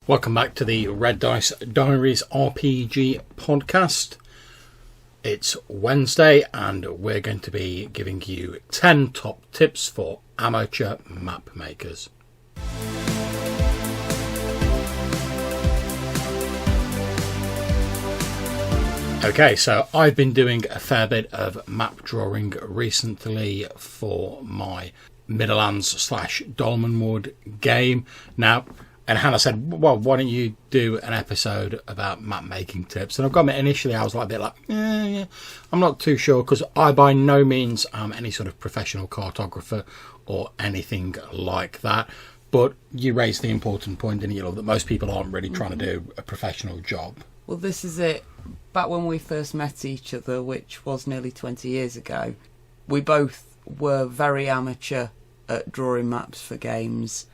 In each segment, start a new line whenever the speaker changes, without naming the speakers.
Welcome back to the Red Dice Diaries RPG podcast. It's Wednesday and we're going to be giving you 10 top tips for amateur map makers. Okay, so I've been doing a fair bit of map drawing recently for my Middlelands/Dolmenwood game. Now, and Hannah said, well, why don't you do an episode about map making tips? And I've got to admit, initially I was like a bit like, yeah, I'm not too sure, because I by no means am any sort of professional cartographer or anything like that. But you raised the important point, didn't you, that most people aren't really trying to do a professional job.
Well, this is it. Back when we first met each other, which was nearly 20 years ago, we both were very amateur at drawing maps for games.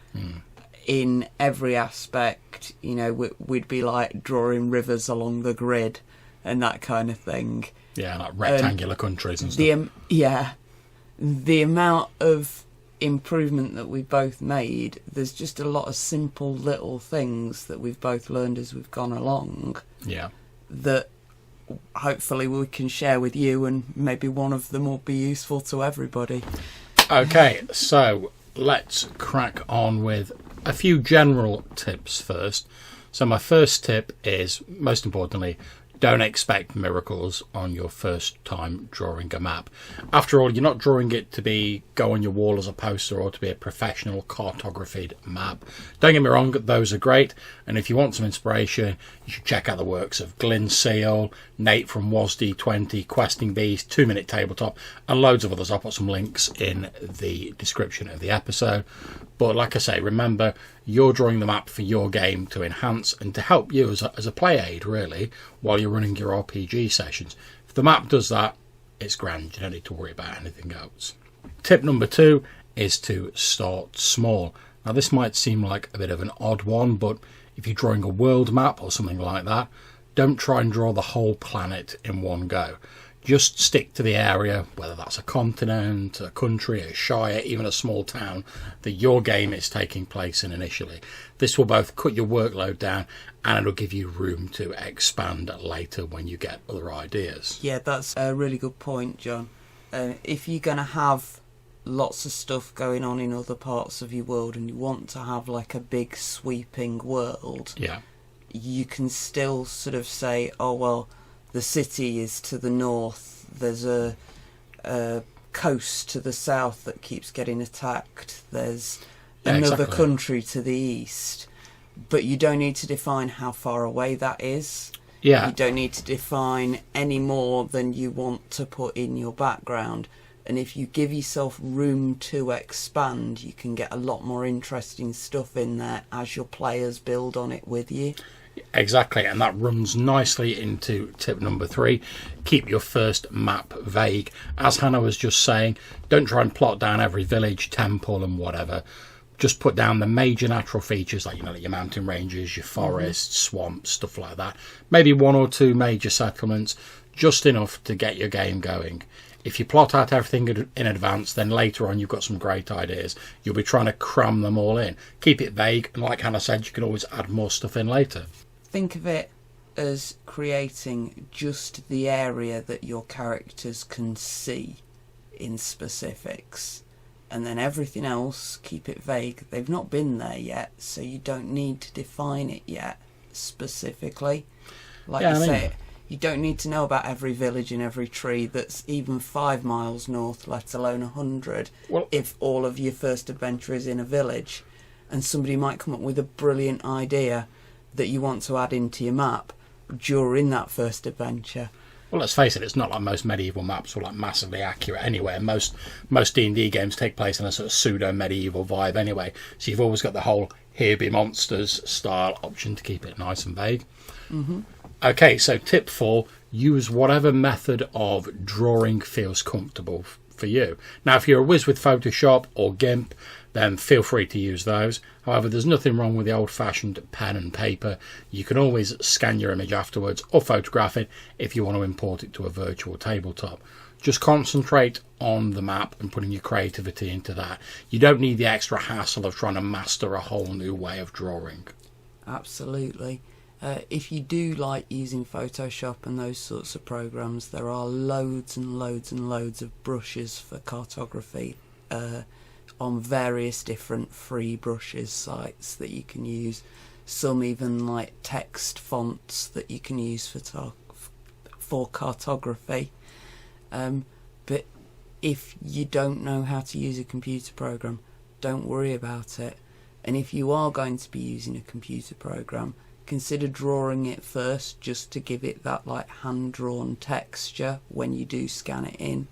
In every aspect. You know, we'd be like drawing rivers along the grid and that kind of thing.
Yeah, like rectangular countries and stuff.
The amount of improvement that we both made, there's just a lot of simple little things that we've both learned as we've gone along.
Yeah.
That hopefully we can share with you, and maybe one of them will be useful to everybody.
Okay, so let's crack on with a few general tips first. So my first tip is, most importantly, don't expect miracles on your first time drawing a map. After all, you're not drawing it to go on your wall as a poster or to be a professional cartographied map. Don't get me wrong, those are great, and if you want some inspiration, you should check out the works of Glyn Seal, Nate from WasD20, Questing Beast, 2 Minute Tabletop, and loads of others. I'll put some links in the description of the episode. But like I say, remember, you're drawing the map for your game to enhance and to help you as a play aid, really, while you're running your RPG sessions. If the map does that, it's grand. You don't need to worry about anything else. Tip number 2 is to start small. Now, this might seem like a bit of an odd one, but if you're drawing a world map or something like that, don't try and draw the whole planet in one go. Just stick to the area, whether that's a continent, a country, a shire, even a small town that your game is taking place in initially. This will both cut your workload down and it'll give you room to expand later when you get other ideas.
Yeah, that's a really good point, John. If you're going to have lots of stuff going on in other parts of your world and you want to have like a big sweeping world, you can still sort of say, oh, well, the city is to the north, there's a coast to the south that keeps getting attacked, there's another country to the east. But you don't need to define how far away that is.
Yeah.
You don't need to define any more than you want to put in your background. And if you give yourself room to expand, you can get a lot more interesting stuff in there as your players build on it with you.
Exactly, and that runs nicely into tip number 3. Keep your first map vague. As Hannah was just saying, don't try and plot down every village, temple and whatever. Just put down the major natural features like your mountain ranges, your forests, swamps, stuff like that. Maybe 1 or 2 major settlements, just enough to get your game going. If you plot out everything in advance, then later on you've got some great ideas. You'll be trying to cram them all in. Keep it vague, and like Hannah said, you can always add more stuff in later.
Think of it as creating just the area that your characters can see in specifics. And then everything else, keep it vague. They've not been there yet, so you don't need to define it yet specifically. Like you say, you don't need to know about every village and every tree that's even 5 miles north, let alone 100, if all of your first adventure is in a village. And somebody might come up with a brilliant idea that you want to add into your map during that first adventure.
Well, let's face it, it's not like most medieval maps are like massively accurate anyway. Most D&D games take place in a sort of pseudo-medieval vibe anyway. So you've always got the whole here be monsters style option to keep it nice and vague.
Mm-hmm.
Okay, so tip 4, use whatever method of drawing feels comfortable for you. Now, if you're a whiz with Photoshop or GIMP, then feel free to use those. However, there's nothing wrong with the old-fashioned pen and paper. You can always scan your image afterwards or photograph it if you want to import it to a virtual tabletop. Just concentrate on the map and putting your creativity into that. You don't need the extra hassle of trying to master a whole new way of drawing.
Absolutely. If you do like using Photoshop and those sorts of programs, there are loads and loads and loads of brushes for cartography on various different free brushes sites that you can use. Some even like text fonts that you can use for cartography. But if you don't know how to use a computer program, don't worry about it. And if you are going to be using a computer program, consider drawing it first, just to give it that like hand-drawn texture when you do scan it in.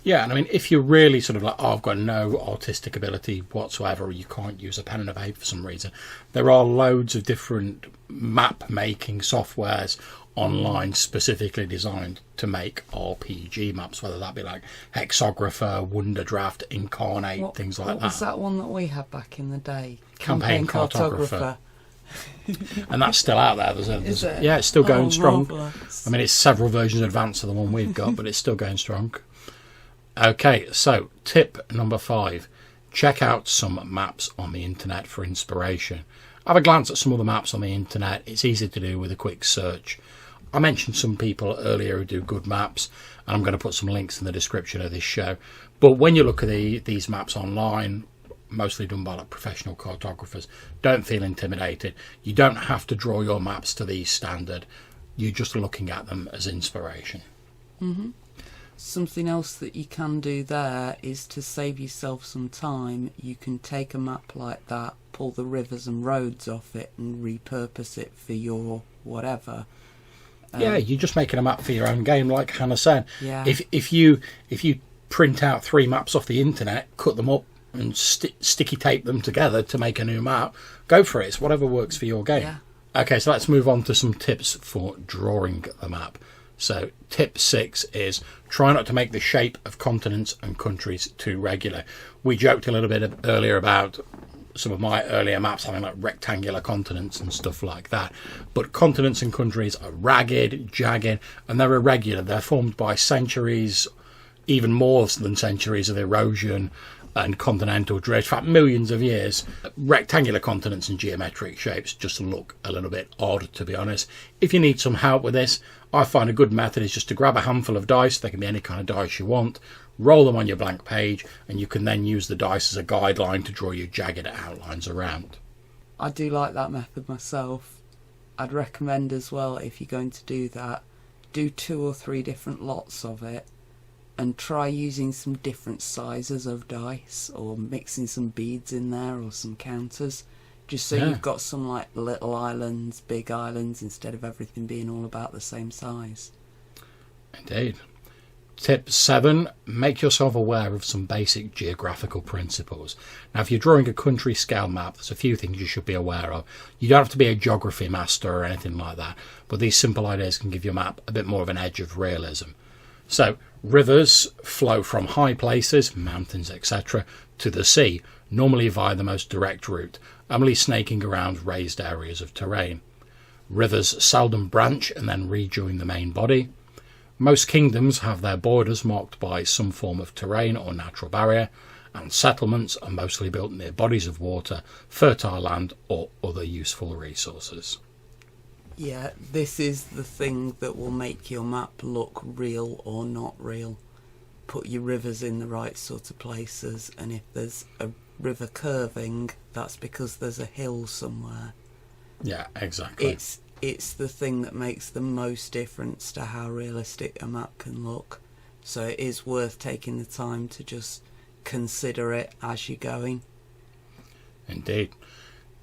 Yeah, and I mean, if you're really sort of like, oh, I've got no artistic ability whatsoever, or you can't use a pen and a paper for some reason, there are loads of different map-making softwares online specifically designed to make RPG maps, whether that be like Hexographer, Wonderdraft, Incarnate, things like that.
What was that one that we had back in the day?
Campaign Cartographer. And that's still out there.
Is it?
Yeah, it's still going strong.
Marvellous.
I mean, it's several versions advanced of the one we've got, but it's still going strong. Okay, so tip number 5. Check out some maps on the internet for inspiration. Have a glance at some of the maps on the internet. It's easy to do with a quick search. I mentioned some people earlier who do good maps, and I'm going to put some links in the description of this show. But when you look at these maps online, mostly done by like professional cartographers, don't feel intimidated. You don't have to draw your maps to these standard. You're just looking at them as inspiration.
Mm-hmm. Something else that you can do there is to save yourself some time. You can take a map like that, pull the rivers and roads off it and repurpose it for your whatever.
Yeah, you're just making a map for your own game, like Hannah said.
Yeah.
If you print out 3 maps off the internet, cut them up and sticky tape them together to make a new map, go for it. It's whatever works for your game.
Yeah.
Okay, so let's move on to some tips for drawing the map. So tip 6 is try not to make the shape of continents and countries too regular. We joked a little bit earlier about some of my earlier maps having like rectangular continents and stuff like that. But continents and countries are ragged, jagged, and they're irregular. They're formed by centuries, even more than centuries of erosion and continental drift. In fact, millions of years. Rectangular continents and geometric shapes just look a little bit odd, to be honest. If you need some help with this, I find a good method is just to grab a handful of dice. They can be any kind of dice you want. Roll them on your blank page, and you can then use the dice as a guideline to draw your jagged outlines around.
I do like that method myself. I'd recommend as well, if you're going to do that, do 2 or 3 different lots of it and try using some different sizes of dice, or mixing some beads in there or some counters, just so you've got some like little islands, big islands, instead of everything being all about the same size.
Indeed. Tip 7, make yourself aware of some basic geographical principles. Now, if you're drawing a country scale map, there's a few things you should be aware of. You don't have to be a geography master or anything like that, but these simple ideas can give your map a bit more of an edge of realism. So, rivers flow from high places, mountains, etc., to the sea, normally via the most direct route, only snaking around raised areas of terrain. Rivers seldom branch and then rejoin the main body. Most kingdoms have their borders marked by some form of terrain or natural barrier, and settlements are mostly built near bodies of water, fertile land, or other useful resources.
Yeah, this is the thing that will make your map look real or not real. Put your rivers in the right sort of places, and if there's a river curving, that's because there's a hill somewhere.
Yeah, exactly.
It's the thing that makes the most difference to how realistic a map can look. So it is worth taking the time to just consider it as you're going.
Indeed.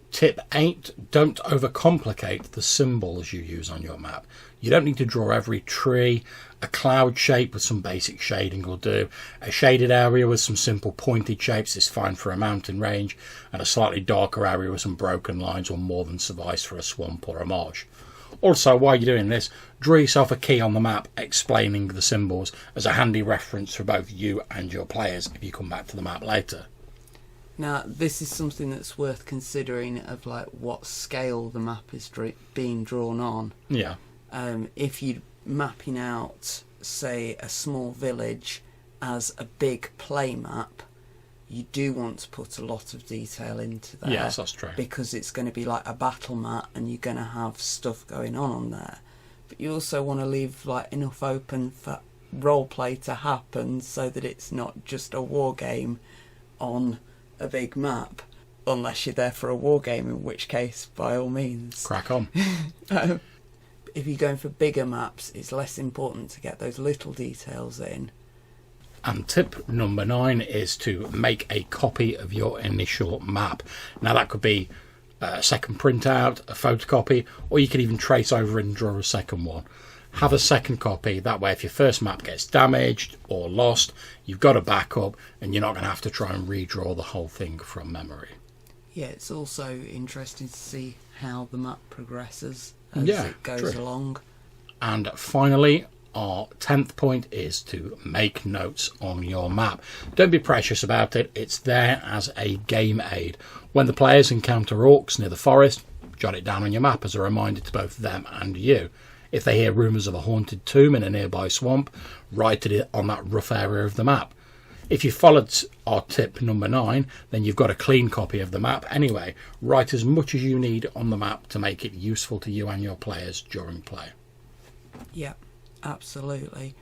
Tip 8, don't overcomplicate the symbols you use on your map. You don't need to draw every tree. A cloud shape with some basic shading will do. A shaded area with some simple pointed shapes is fine for a mountain range, and a slightly darker area with some broken lines will more than suffice for a swamp or a marsh. Also, while you're doing this, draw yourself a key on the map explaining the symbols as a handy reference for both you and your players if you come back to the map later.
Now, this is something that's worth considering, of like what scale the map is being drawn on.
Yeah.
If you're mapping out, say, a small village as a big play map, you do want to put a lot of detail into there.
Yes, that's true.
Because it's going to be like a battle mat and you're going to have stuff going on there. But you also want to leave like enough open for roleplay to happen so that it's not just a war game on a big map. Unless you're there for a war game, in which case, by all means.
Crack on.
If you're going for bigger maps, it's less important to get those little details in.
And tip number 9 is to make a copy of your initial map. Now that could be a second printout, a photocopy, or you could even trace over and draw a second one. Have a second copy, that way if your first map gets damaged or lost, you've got a backup and you're not going to have to try and redraw the whole thing from memory.
Yeah, it's also interesting to see how the map progresses as it goes along.
And finally, our 10th point is to make notes on your map. Don't be precious about it, it's there as a game aid. When the players encounter orcs near the forest, jot it down on your map as a reminder to both them and you. If they hear rumours of a haunted tomb in a nearby swamp, write it on that rough area of the map. If you followed our tip number 9, then you've got a clean copy of the map anyway. Write as much as you need on the map to make it useful to you and your players during play.
Yeah, absolutely.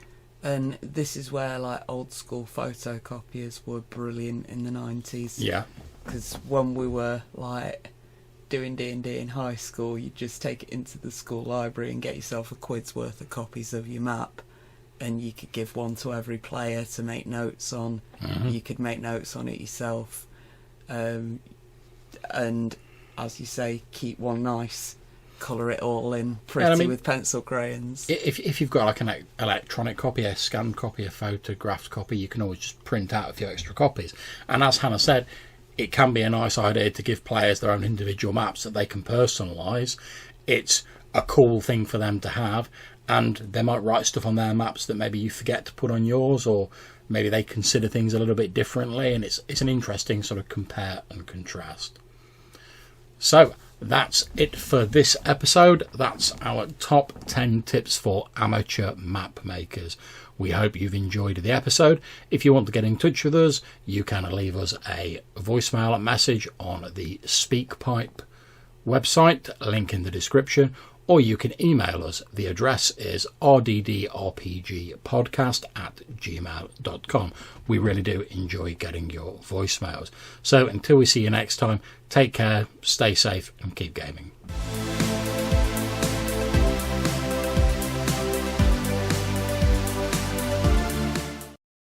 And this is where like old school photocopiers were brilliant in the 90s.
Yeah.
Because when we were like doing D&D in high school, you'd just take it into the school library and get yourself a quid's worth of copies of your map. And you could give one to every player to make notes on.
Mm-hmm.
You could make notes on it yourself. And as you say, keep one nice, colour it all in pretty with pencil crayons.
If you've got like an electronic copy, a scanned copy, a photographed copy, you can always just print out a few extra copies. And as Hannah said, it can be a nice idea to give players their own individual maps that they can personalise. It's a cool thing for them to have. And they might write stuff on their maps that maybe you forget to put on yours, or maybe they consider things a little bit differently, and it's an interesting sort of compare and contrast. So that's it for this episode. That's our top 10 tips for amateur map makers. We hope you've enjoyed the episode. If you want to get in touch with us, you can leave us a voicemail message on the SpeakPipe website, link in the description, or you can email us. The address is rddrpgpodcast@gmail.com. We really do enjoy getting your voicemails. So until we see you next time, take care, stay safe, and keep gaming.